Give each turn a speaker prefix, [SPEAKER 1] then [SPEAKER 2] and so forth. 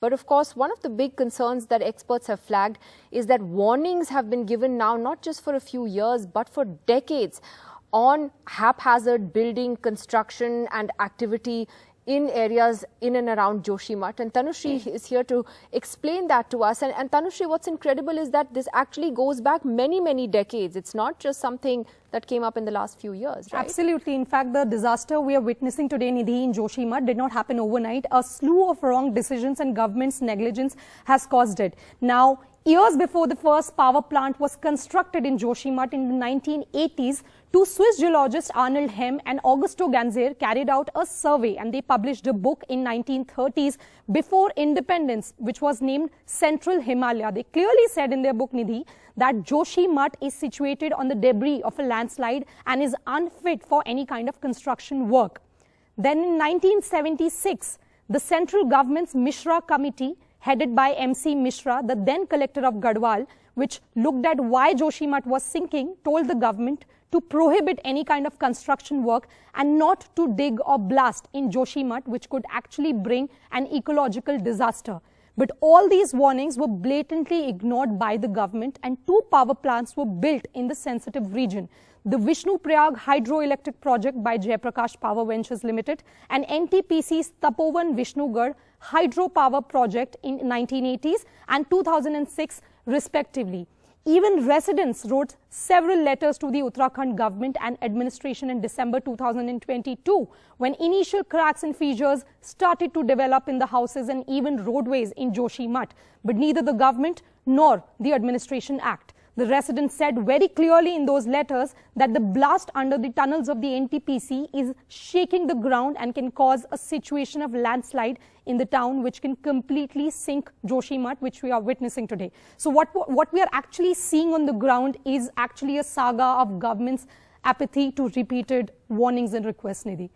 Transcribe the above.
[SPEAKER 1] But of course, one of the big concerns that experts have flagged is that warnings have been given now, not just for a few years, but for decades, on haphazard building, construction and activity in areas in and around Joshimath. And Tanushree is here to explain that to us. And Tanushree, what's incredible is that this actually goes back many, many decades. It's not just something that came up in the last few years, right?
[SPEAKER 2] Absolutely. In fact, the disaster we are witnessing today, Nidhi, in Joshimath did not happen overnight. A slew of wrong decisions and government's negligence has caused it. Now, years before the first power plant was constructed in Joshimath in the 1980s, two Swiss geologists, Arnold Heim and Augusto Ganseer, carried out a survey, and they published a book in 1930s before independence, which was named Central Himalaya. They clearly said in their book, Nidhi, that Joshimath is situated on the debris of a landslide and is unfit for any kind of construction work. Then in 1976, the central government's Mishra committee, headed by MC Mishra, the then collector of Garhwal, which looked at why Joshimath was sinking, told the government to prohibit any kind of construction work and not to dig or blast in Joshimath, which could actually bring an ecological disaster. But all these warnings were blatantly ignored by the government, and two power plants were built in the sensitive region. The Vishnu Prayag hydroelectric project by Jayaprakash Power Ventures Limited and NTPC's Tapovan Vishnugarh hydropower project in 1980s and 2006 respectively. Even residents wrote several letters to the Uttarakhand government and administration in December 2022 when initial cracks and fissures started to develop in the houses and even roadways in Joshimath. But neither the government nor the administration act. The residents said very clearly in those letters that the blast under the tunnels of the NTPC is shaking the ground and can cause a situation of landslide in the town, which can completely sink Joshimath, which we are witnessing today. So what we are actually seeing on the ground is actually a saga of government's apathy to repeated warnings and requests, Nidhi.